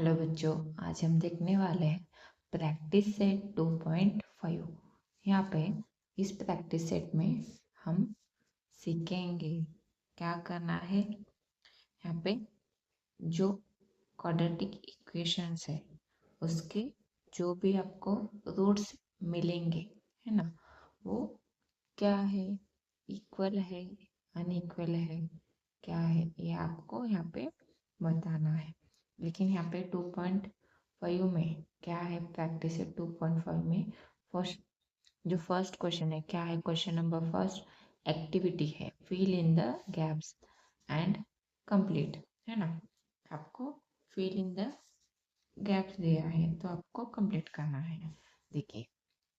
Hello बच्चों, आज हम देखने वाले हैं प्रैक्टिस सेट 2.5। यहाँ पे इस प्रैक्टिस सेट में हम सीखेंगे क्या करना है। यहाँ पे जो क्वाड्रेटिक इक्वेशंस है उसके जो भी आपको रूट्स मिलेंगे, है ना, वो क्या है, इक्वल है, अनइक्वल है, क्या है, ये आपको यहाँ पे बताना है। लेकिन यहाँ पे 2.5 में क्या है, प्रैक्टिस है 2.5 में फर्स्ट क्वेश्चन है, क्या है क्वेश्चन नंबर फर्स्ट, एक्टिविटी है fill in the gaps and complete, है ना। आपको फिल इन द गैप्स दिया है तो आपको कंप्लीट करना है। देखिए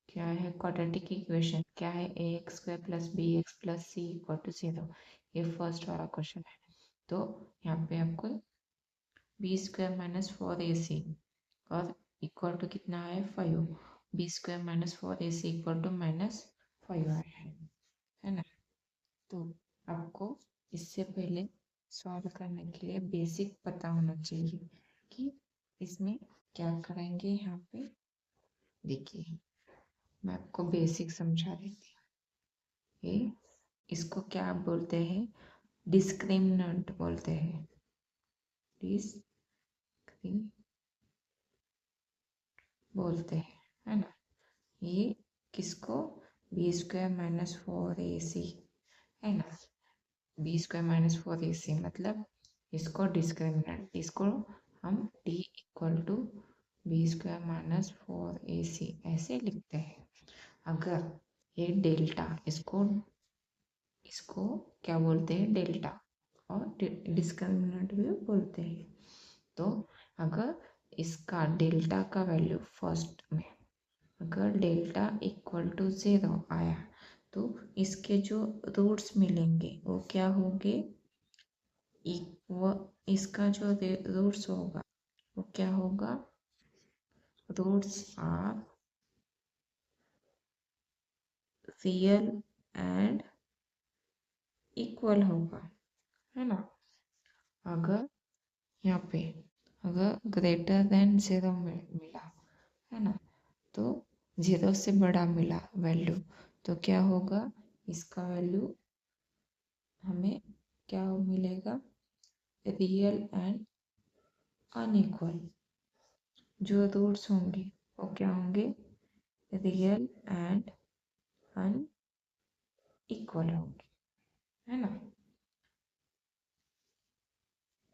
क्या है क्वाड्रेटिक इक्वेशन, क्या है a x square plus b x plus c equal to 0। ये फर्स्ट वाला क्वेश्चन है। तो यहाँ पे आपको बी स्क्वायर माइनस 4ac और इक्वल टू कितना है 5, B square minus 4ac equal to -5 आया है ना। तो आपको इससे पहले सॉल्व करने के लिए बेसिक पता होना चाहिए कि इसमें क्या करेंगे। यहाँ पे देखिए मैं आपको बेसिक समझा देती हूँ। ये इसको क्या बोलते हैं, डिस्क्रिमिनेंट बोलते हैं, डिस्क्रिम बोलते हैं, है ना। ये किसको, बी स्क्वायर माइनस 4ac, है ना। बी स्क्वायर माइनस 4ac मतलब इसको डिस्क्रिमिनेंट, इसको हम d equal to B square minus 4ac ऐसे लिखते हैं। अगर ये डेल्टा, इसको इसको क्या बोलते हैं, डेल्टा, और डिस्क्रिमिनेंट भी बोलते हैं। तो अगर इसका डेल्टा का वैल्यू फर्स्ट में अगर डेल्टा इक्वल टू 0 आया तो इसके जो रूट्स मिलेंगे वो क्या होंगे, वो इसका जो रूट्स होगा वो क्या होगा, roots are real and equal होगा, है ना। अगर यहाँ पे अगर ग्रेटर देन 0 मिला, है ना, तो 0 से बड़ा मिला वैल्यू तो क्या होगा, इसका वैल्यू हमें क्या मिलेगा, रियल एंड अनइक्वल। जो रूट्स होंगे वो क्या होंगे, रियल एंड अनइक्वल होंगे, है ना।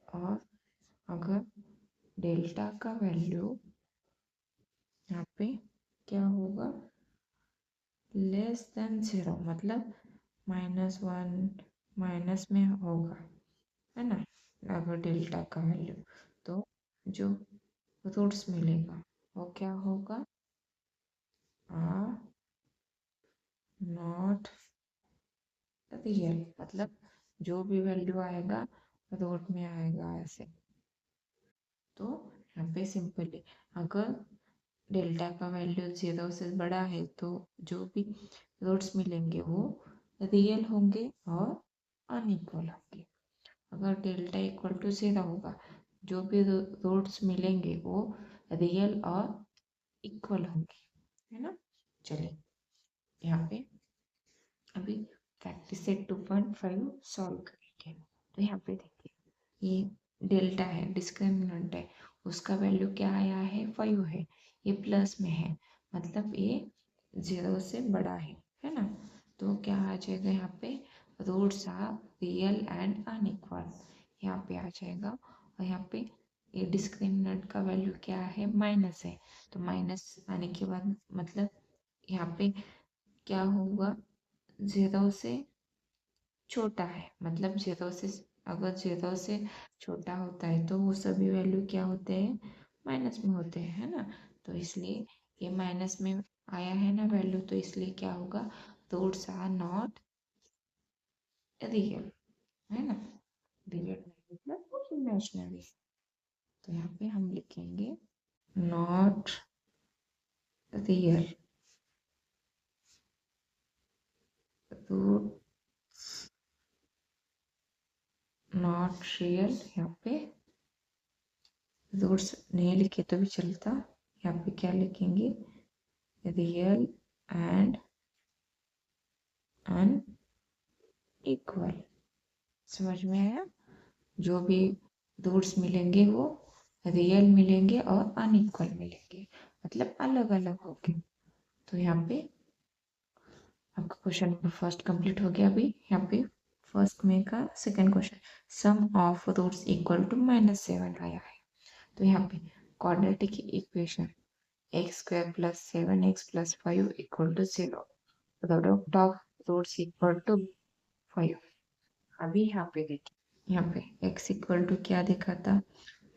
और अगर डेल्टा का वैल्यू यहाँ पे क्या होगा, लेस देन 0 मतलब -1 माइनस में होगा, है ना। अगर डेल्टा का वैल्यू तो जो रूट्स मिलेगा वो क्या होगा, आर नॉट रियल, मतलब जो भी वैल्यू आएगा रूट में आएगा ऐसे। तो यहाँ पे सिंपली अगर डेल्टा का वैल्यू 0 से बड़ा है तो जो भी रूट्स मिलेंगे वो रियल होंगे और अनइक्वल होंगे। अगर डेल्टा इक्वल टू 0 होगा, जो भी रूट्स मिलेंगे वो रियल और इक्वल होंगे, है ना। चलिए यहाँ पे अभी प्रैक्टिस सेट 2.5 सॉल्व करेंगे। तो यहाँ पे देखिए ये डेल्टा है, डिस्क्रिमिनेंट है, उसका वैल्यू क्या आया है 5 है, ये प्लस में है मतलब ये 0 से बड़ा है ना। तो क्या आ जाएगा, यहाँ पे roots are real and unequal, यहाँ पे आ जाएगा। और यहाँ पे ये डिस्क्रिमिनेंट का वैल्यू क्या है, माइनस है, तो माइनस आने के बाद मतलब यहाँ पे क्या होगा, 0 से छोटा है, मतलब 0 से अगर 0 से छोटा होता है तो वो सभी वैल्यू क्या होते हैं, माइनस में होते हैं, है ना। तो इसलिए ये माइनस में आया है ना वैल्यू, तो इसलिए क्या होगा, रूट्स आर नॉट रियल, है ना। रियल मतलब इमेजिनरी। तो यहाँ पे हम लिखेंगे not real root, not real यहाँ पे रूट्स नहीं लिखे तो भी चलता, यहाँ पे क्या लिखेंगे, रियल एंड अनइक्वल। समझ में आया? जो भी रूट्स मिलेंगे वो रियल मिलेंगे और अनइक्वल मिलेंगे, मतलब अलग अलग होंगे। तो यहाँ पे आपका क्वेश्चन नंबर फर्स्ट कंप्लीट हो गया। अभी यहाँ पे फर्स्ट में का second question, sum of roots equal to -7 आया है। तो यहाँ पे quadratic equation x square plus 7x plus 5 equal to 0, product of roots equal to 5। अभी यहाँ पे देखिए, यहाँ पे x इक्वल टू क्या देखा था,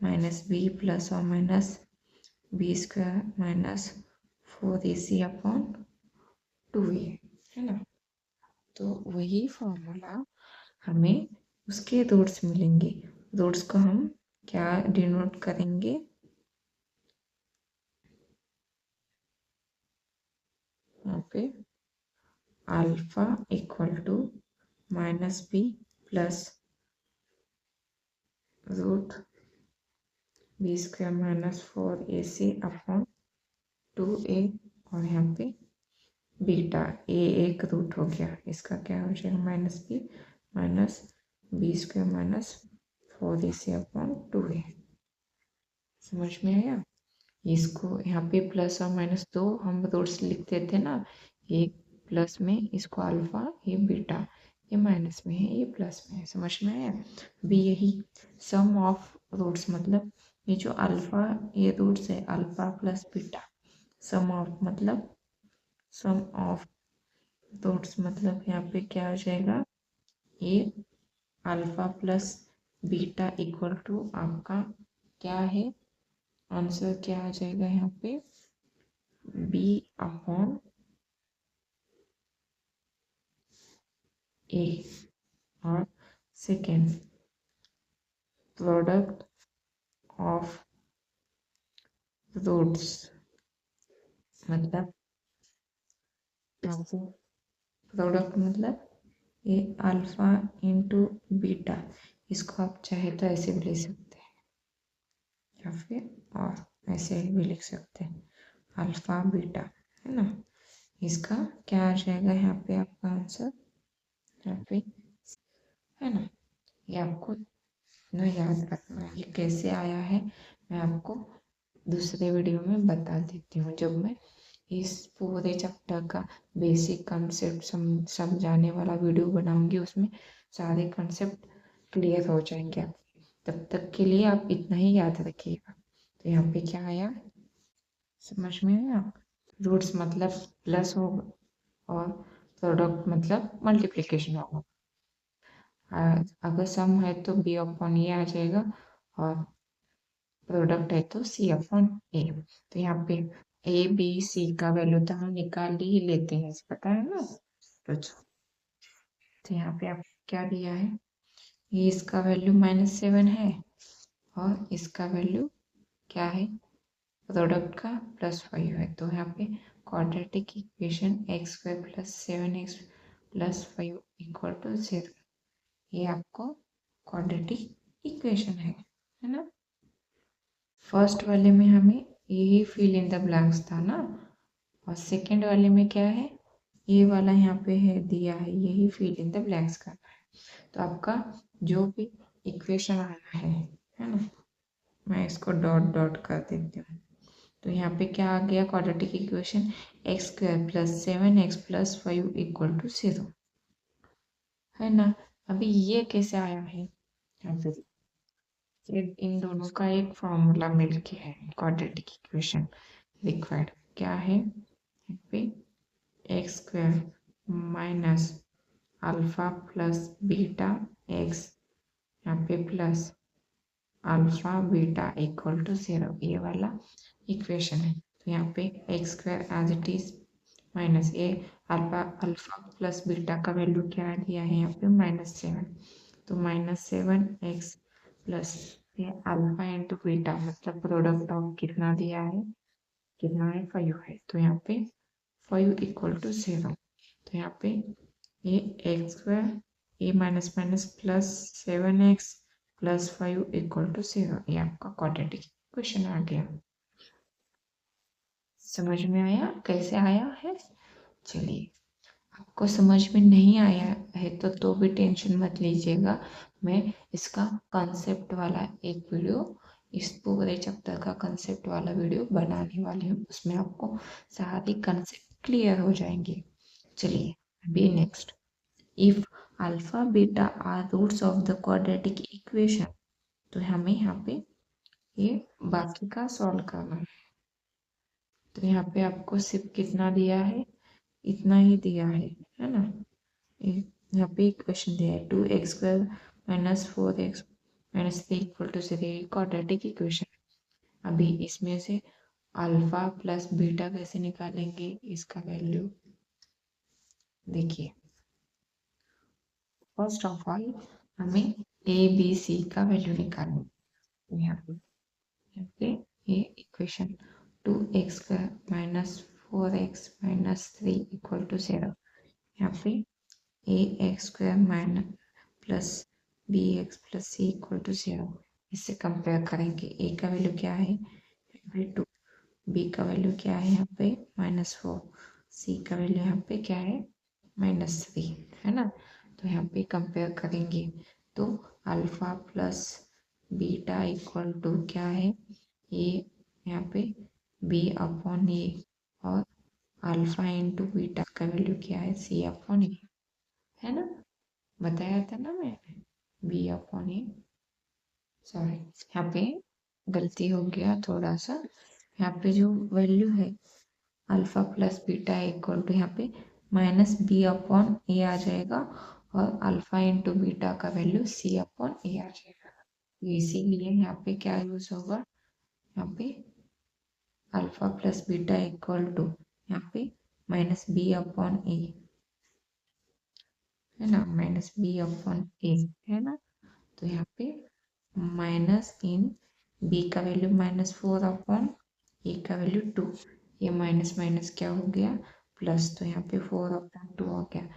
-b प्लस और minus b square minus 4ac upon 2a, है ना। तो वही फॉर्मूला हमें उसके रूट्स मिलेंगे। रूट्स को हम क्या डिनोट करेंगे, यहाँ पे alpha equal to -b plus root b square minus 4ac upon 2a, और यहाँ पे बीटा ए एक रूट हो गया, इसका क्या हो जाएगा, -b minus b square minus 4ac upon 2a। समझ में आया? इसको यहाँ पे प्लस और माइनस दो हम रूट्स लिखते थे ना, एक प्लस में इसको अल्फा, ये बीटा, ये माइनस में है, ये प्लस में है। समझ में आया? भी यही सम ऑफ रूट्स, मतलब ये जो अल्फा ये रूट्स है alpha plus beta, sum of मतलब सम ऑफ रूट्स मतलब यहाँ पे क्या हो जाएगा, ये alpha plus beta equal to आपका क्या है, आंसर क्या आ जाएगा यहाँ पे, b अपॉन a। और सेकेंड, प्रोडक्ट ऑफ रूट्स मतलब प्रोडक्ट मतलब ये अल्फा इंटू बीटा, इसको आप चाहे तो ऐसे भी ले सकते हैं या फिर और ऐसे भी लिख सकते हैं, अल्फा बीटा, है ना। इसका क्या आ जाएगा यहाँ पे आपका आंसर, यहाँ पे, है ना। ये आपको ना याद रखना है, ये कैसे आया है मैं आपको दूसरे वीडियो में बता देती हूँ, जब मैं इस पूरे चैप्टर का बेसिक कंसेप्ट समझाने वाला वीडियो बनाऊंगी, उसमें सारे कंसेप्ट क्लियर हो जाएंगे आप। तब तक के लिए आप इतना ही याद रखिएगा। तो यहाँ पे क्या आया, समझ में आया? रूट्स मतलब प्लस होगा और प्रोडक्ट मतलब मल्टीप्लिकेशन होगा। अगर सम है तो बी अपॉन ए आ जाएगा, और प्रोडक्ट है तो सी अपॉन ए। तो यहाँ पे ए बी सी का वैल्यू तो हम निकाल ही लेते हैं, पता है ना। तो यहाँ पे आप क्या दिया है, ये इसका वैल्यू -7 है और इसका वैल्यू क्या है, प्रोडक्ट का +5 है। तो यहाँ पे quadratic equation x square plus 7x plus 5 equal to 0, ये आपको क्वाड्रेटिक इक्वेशन है ना। फर्स्ट वाले में हमें यही फिल इन द ब्लैंक्स था ना, और सेकंड वाले में क्या है, ये वाला यहाँ पे है दिया है, यही फिल इन द ब्लैंक्स करना है। तो आपका जो भी इक्वेशन आना है ना, मैं इसको डॉट डॉट कर देती हूँ। तो यहाँ पे क्या आ गया, quadratic equation x square plus 7x plus 5 equal to 0, है ना। अभी ये कैसे आया है, यहाँ पे इन दोनों का एक फॉर्मूला मिलके है, क्वाड्रेटिक इक्वेशन रिक्वायर्ड क्या है, यहाँ पे x square minus alpha plus beta x, यहाँ पे plus alpha beta equal to 0, ये वाला इक्वेशन है। तो यहाँ पे x square as it is minus ये अल्फा प्लस बीटा का वैल्यू क्या दिया है यहाँ पे -7, तो -7x प्लस ये अल्फा इंटू बीटा मतलब प्रोडक्ट ऑफ कितना दिया है, कितना है 5 है। तो यहाँ पे 5 इक्वल टू 0, तो यहाँ पे ये x square a minus plus 7x plus 5 equal to 0, ये आपका क्वाड्रेटिक क्वेश्चन आ गया। समझ में आया कैसे आया है? चलिए, आपको समझ में नहीं आया है तो भी टेंशन मत लीजिएगा। मैं इसका कंसेप्ट वाला एक वीडियो, इस पूरे चैप्टर का कंसेप्ट वाला वीडियो बनाने वाली हूँ, उसमें आपको सारी कंसेप्ट क्लियर हो जाएंगे। चलिए अभी next, if alpha beta are roots of the quadratic equation, तो हमें यहाँ पे ये बाकी का सॉल्व करना है। तो यहाँ पे आपको सिर्फ कितना दिया है, इतना ही दिया है ना। यहाँ पे इक्वेशन दिया है 2x² minus 4x minus 3 equal to 0, quadratic equation. अभी इसमें से अल्फा प्लस बीटा कैसे निकालेंगे, इसका वैल्यू देखिए। फर्स्ट ऑफ ऑल हमें ए बी सी का वैल्यू निकालना है। यहाँ पे ये equation 2x² minus 4x minus 3 equal to 0, यहाँ पे ax² minus plus bx plus c equal to 0, इससे कंपेयर करेंगे। a का वैल्यू क्या है, यहाँ पे 2, b का वैल्यू क्या है, यहाँ पे -4, c का वैल्यू यहाँ पे क्या है, -3, है ना। तो यहाँ पे कंपेयर करेंगे तो alpha plus beta equal to क्या है, ये यहाँ पे b अपॉन ए, और अल्फा इंटू बीटा का वैल्यू क्या है, c अपॉन ए, है ना, बताया था ना मैंने, b अपॉन ए। सॉरी, यहाँ पे गलती हो गया थोड़ा सा। यहाँ पे जो वैल्यू है alpha plus beta equal to, यहाँ पे माइनस बी अपॉन ए आ जाएगा, और अल्फा इंटू बीटा का वैल्यू सी अपॉन ए आ जाएगा। इसीलिए यहाँ पे क्या यूज होगा, यहाँ पे alpha plus beta equal to, यहाँ पे माइनस बी अपॉन ए, है ना, माइनस बी अपॉन ए, है ना। तो यहाँ पे माइनस इन बी का वैल्यू -4 अपॉन ए का वैल्यू 2, ये माइनस माइनस क्या हो गया, प्लस, तो यहाँ पे 4 अपॉन 2 हो गया,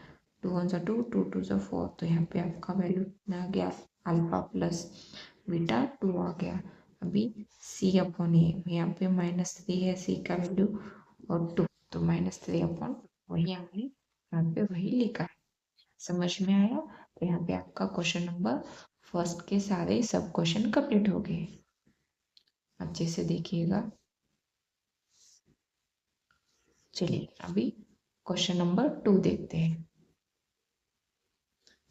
2 1 जा 2, 2 2 जा 4, तो यहाँ पे आपका वैल्यू कितना आ गया, अल्फा प्लस बीटा 2 आ गया। अभी सी अपॉन ए, यहाँ पे -3 है सी का वैल्यू और 2, तो -3 अपॉन, वही हमने यहाँ पे वही लिखा है। समझ में आया? तो यहाँ पे आपका क्वेश्चन नंबर फर्स्ट के सारे सब क्वेश्चन कंप्लीट हो गए। अच्छे से देखिएगा। चलिए अभी क्वेश्चन नंबर 2 देखते हैं।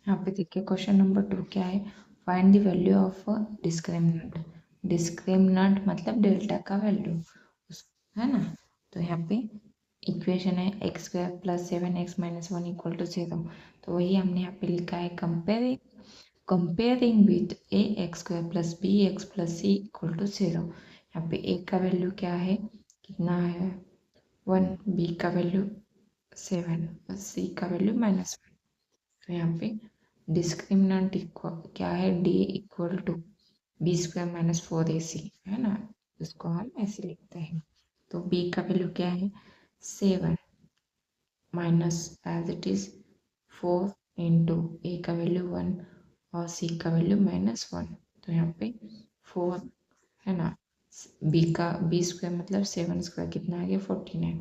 यहाँ पे देखिए क्वेश्चन नंबर 2 क्या है, find the value of discriminant. Discriminant मतलब डेल्टा का वैल्यू, है ना। तो यहाँ पे इक्वेशन है x² plus 7x minus 1 equal to 0, तो वही हमने यहाँ पे लिखा है comparing with ax² plus bx plus c equal to 0। यहाँ पे a का वैल्यू क्या है, कितना है 1, b का वैल्यू 7, c का वैल्यू -1। तो यहाँ पे डिस्क्रिमिनेंट क्या है, d equal to b² minus 4ac, है ना, इसको हम ऐसे लिखते हैं। तो b का वैल्यू क्या है 7 minus as it is 4 into ए का वैल्यू 1 और सी का वैल्यू -1, तो यहाँ पे 4, है ना, b² मतलब 7² कितना आ गया 49,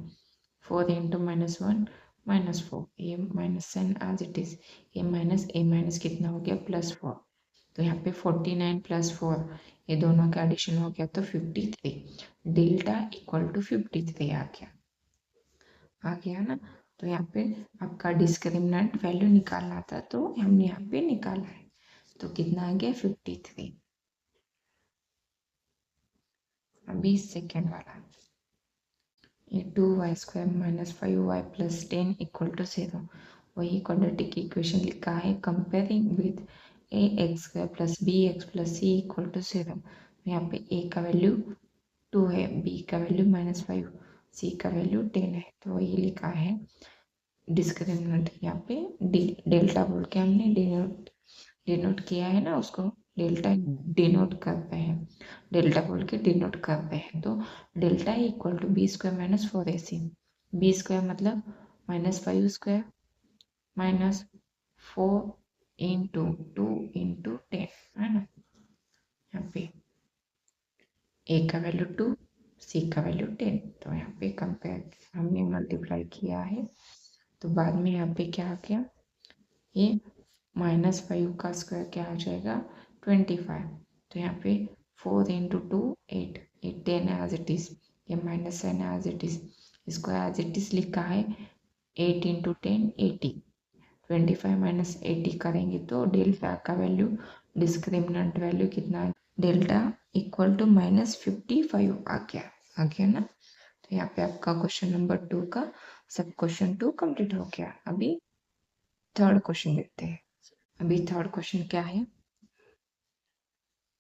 4 इंटू -1 -4, ये -10 एज इट इज, ये माइनस ए माइनस कितना हो गया +4, तो यहाँ पे 49 + 4, ये दोनों का एडिशन हो गया तो 53, डेल्टा इक्वल टू 53 आ गया ना। तो यहाँ पे आपका डिस्क्रिमिनेंट वैल्यू निकालना था, तो हमने यहाँ पे निकाला है, तो कितना आ गया 53। अभी सेकेंड वाला, ये 2y² minus 5y plus 10 equal to 0, वही क्वाड्रेटिक इक्वेशन लिखा है comparing with ax² plus bx plus c equal to 0। यहाँ पे a का वैल्यू 2 है, b का वैल्यू -5, c का वैल्यू 10 है, तो वही लिखा है डिस्क्रिमिनेंट। यहाँ पे डेल्टा बोल के हमने डिनोट किया है ना, उसको डेल्टा डिनोट करते हैं, डेल्टा बोल के डिनोट करते हैं। तो delta equal to b² minus 4ac, b² मतलब -5² माइनस 4 इंटू 2 इंटू 10, है ना। यहाँ पे ए का वैल्यू 2, सी का वैल्यू 10। तो यहाँ पे कंपेयर हमने मल्टीप्लाई किया है, तो बाद में यहाँ पे क्या आ गया, ये -5 का स्क्वायर क्या आ जाएगा 25। तो यहाँ पे 4 × 2 8, ये 10 एज इट इज, ये -10 एज इट इज, इसको एज इट इज लिखा है 8 × 10 80। 25 - 80 करेंगे तो डेल्टा का वैल्यू, डिस्क्रिमिनेंट वैल्यू कितना, डेल्टा इक्वल टू -55 आ गया ना। तो यहाँ पे आपका क्वेश्चन नंबर 2 का सब क्वेश्चन 2 कंप्लीट हो गया। अभी थर्ड क्वेश्चन देखते हैं। अभी थर्ड क्वेश्चन क्या है,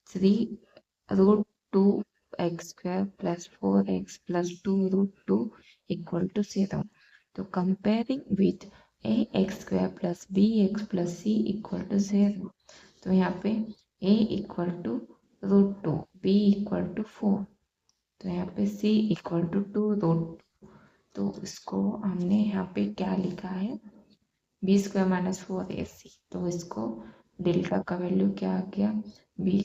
3√2x² + 4x + 2√2 = 0. तो comparing with ax² + bx + c = 0. तो यहाँ पे a = √2, b = 4, तो यहाँ पे c = 2√2। तो इसको हमने यहाँ पे क्या लिखा है, b² - 4ac। तो इसको डेल्टा का वैल्यू क्या आ गया, b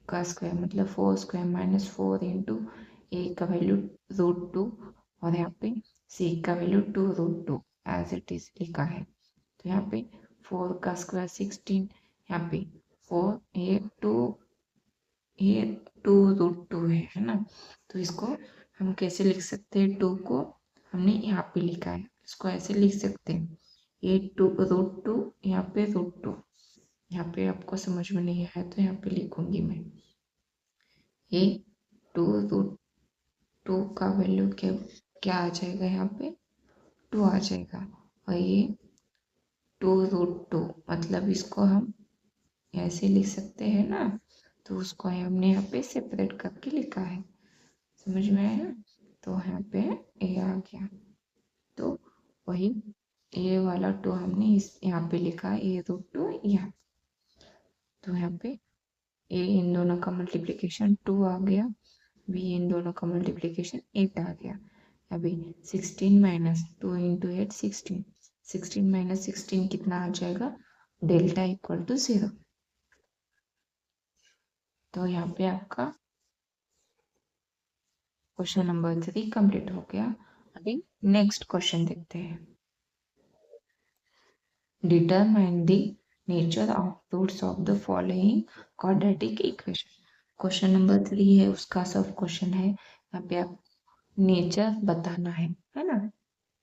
का स्क्वायर मतलब 4² - 4 × a का वैल्यू √2, और यहाँ पे c का वैल्यू 2√2 एज इट इज लिखा है। तो यहाँ पे 4 का स्क्वायर 16, यहाँ पे 4 ये 2√2 है ना। तो इसको हम कैसे लिख सकते हैं, 2 को हमने यहाँ पे लिखा है, इसको ऐसे लिख सकते हैं, ये 2√2, यहाँ पे √2। यहाँ पे आपको समझ में नहीं आया तो यहाँ पे लिखूंगी मैं, ये 2√2 का वैल्यू क्या आ जाएगा, यहाँ पे 2 आ जाएगा, और ये 2√2 मतलब इसको हम ऐसे लिख सकते हैं ना। तो उसको हमने यहाँ पे सेपरेट करके लिखा है, समझ में आया। तो यहाँ पे ए आ गया, तो वही ये वाला 2 हमने इस यहाँ पे लिखा है, a√2 यहाँ। तो यहाँ पे ए इन दोनों का मल्टीप्लिकेशन 2 आ गया, b इन दोनों का मल्टीप्लिकेशन 8 आ गया। अभी 16 - 2 × 8 16, 16 - 16 कितना आ जाएगा, डेल्टा इक्वल टू 0। तो यहाँ पे आपका क्वेश्चन नंबर 3 कंप्लीट हो गया। अभी नेक्स्ट क्वेश्चन देखते हैं। Determine the nature of roots of the following quadratic equation. Question number 3 है, उसका सब क्वेश्चन है। यहाँ पे आप नेचर बताना है ना,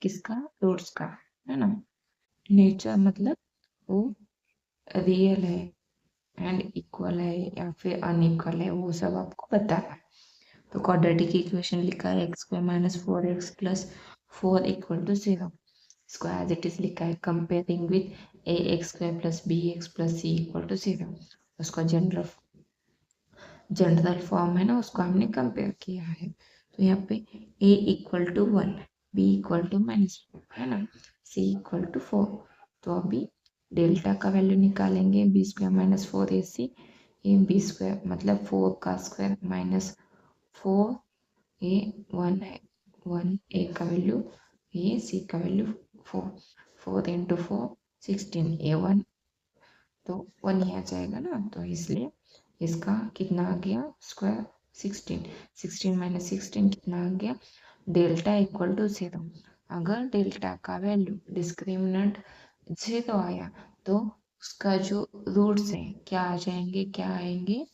किसका, रूट्स का, है ना। नेचर मतलब वो रियल है एंड इक्वल है या फिर अनइक्वल है, वो सब आपको बताना है। तो क्वाड्रेटिक इक्वेशन लिखा है x² - 4x + 4 = 0। इसको एज इट इज लिखा है comparing with ax² + bx + c = 0। उसका जनरल फॉर्म है ना, उसको हमने कंपेयर किया है। तो यहाँ पे a = 1, b = -4 है ना, c = 4। तो अभी डेल्टा का वैल्यू निकालेंगे, b² - 4ac, ये b² मतलब 4 का स्क्वायर -4, ये 1 है, 1 a का वैल्यू, ये c का वैल्यू 4, 4 × 4 16, ये 1, तो 1 ही आ जाएगा ना। तो इसलिए इसका कितना आ गया स्क्वायर 16, 16 - 16 कितना आ गया, डेल्टा इक्वल टू 0। अगर डेल्टा का वैल्यू डिस्क्रिमिनेंट 0 आया तो उसका जो रूट्स हैं क्या आ जाएंगे, क्या आएंगे,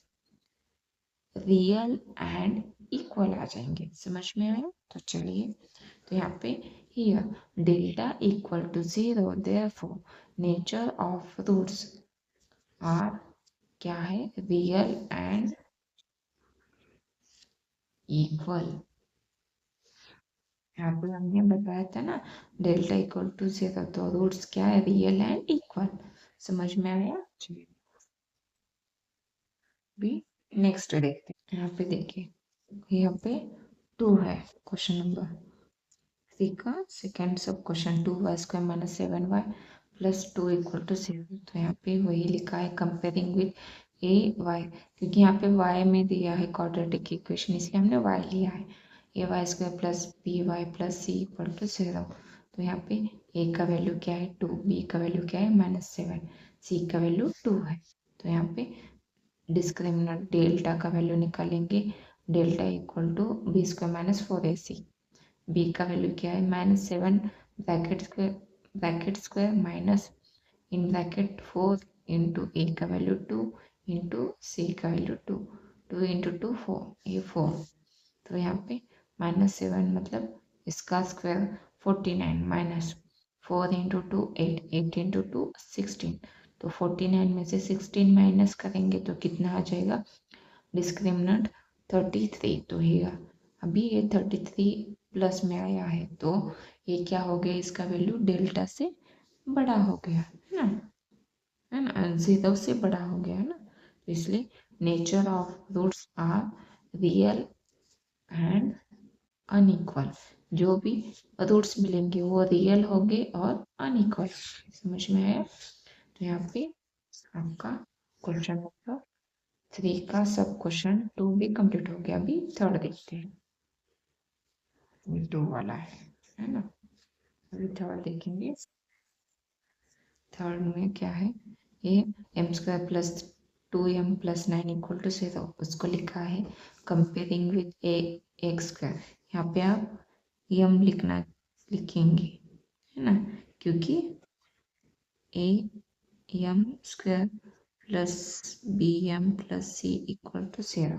रियल एंड इक्वल आ जाएंगे। समझ में आया। तो चलिए, तो यहाँ पे here delta equal to 0, therefore nature of roots are क्या है, रियल एंड इक्वल। यहाँ पे हमने बताया था ना, डेल्टा इक्वल टू 0, तो रूट्स क्या है, रियल एंड इक्वल। समझ में आया। चलिए भी नेक्स्ट देखते हैं। यहाँ पे देखिए, यहाँ पे 2 है क्वेश्चन नंबर 3 का सेकेंड सब क्वेश्चन, 2y² - 7y + 2 = 0। तो यहाँ पे वही लिखा है कंपेयरिंग विथ a y, क्योंकि यहाँ पे y में दिया है क्वाड्रेटिक इक्वेशन, इसलिए हमने y लिया है। a² + by + c = 0। तो यहाँ पे a का वैल्यू क्या है 2, b का वैल्यू क्या है -7, c का वैल्यू 2 है। तो यहाँ पे डिस्क्रिमिनेंट डेल्टा का वैल्यू निकालेंगे, delta equal to B square minus 4ac। B का वैल्यू क्या है -7 bracket square minus in bracket 4 into ए का वैल्यू 2 इंटू सी का वैल्यू 2, 2 इंटू 2 4, ये 4। तो यहाँ पे -7 मतलब इसका स्क्वायर 49 माइनस 4 इंटू 2 8, 8 इंटू 2 16। तो 49 में से 16 माइनस करेंगे तो कितना आ जाएगा डिस्क्रिमिनेंट 33। तो ये अभी ये 33 प्लस में आया है तो ये क्या हो गया, इसका वैल्यू डेल्टा से बड़ा हो गया है ना, 0 से बड़ा हो गया है ना। तो इसलिए nature of roots are real and unequal. जो भी रूट्स मिलेंगे वो रियल होंगे और अनइक्वल। समझ में आया? तो यहाँ पे आपका क्वेश्चन नंबर 3 का सब क्वेश्चन 2 भी कंप्लीट हो गया। अभी थर्ड देखते हैं, 2 वाला है ना। अभी थर्ड देखेंगे। थर्ड में क्या है, ये m square plus 2m plus 9 equal to 0, उसको लिखा है comparing with a x square. यहाँ पे आप m लिखेंगे है ना, क्योंकि a m square plus b m plus c equal to 0,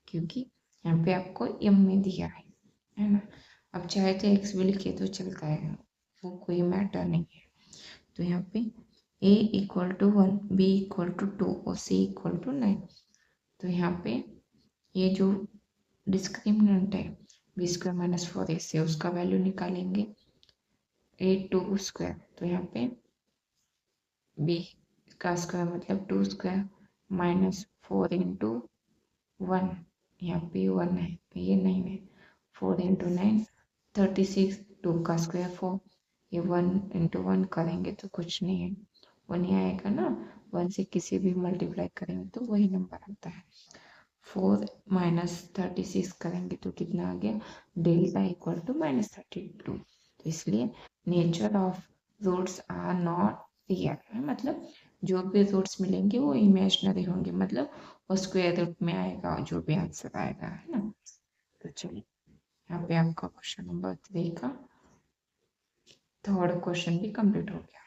क्योंकि यहाँ पे आपको m में दिया है ना। अब चाहे तो x भी लिखे तो चलता है, वो कोई मैटर नहीं है। तो यहाँ पे a equal to 1, b equal to 2 और c इक्वल टू 9। तो यहाँ पे ये जो डिस्क्रिमिनेंट है बी स्क्वायर माइनस 4ac से उसका वैल्यू निकालेंगे a2 स्क्वायर। तो यहाँ पे b का स्क्वायर मतलब 2 स्क्वायर माइनस 4 इंटू 1, यहाँ पे 1 है ये 9 है, 4 इंटू 9 36, 2 का स्क्वायर 4, ये 1 इंटू 1 करेंगे तो कुछ नहीं है, 1 ही आएगा ना। 1 से किसी भी मल्टीप्लाई करेंगे तो वही नंबर आता है। 4 माइनस 36 करेंगे तो कितना आ गया, डेल्टा इक्वल टू -32। तो इसलिए nature of roots are not real, मतलब जो भी रूट्स मिलेंगे वो इमेजिनरी होंगे, मतलब वो स्क्वायर रूट में आएगा जो भी आंसर आएगा, है ना। तो चलिए यहाँ पे आपका क्वेश्चन नंबर 3 का थर्ड क्वेश्चन भी कंप्लीट हो गया।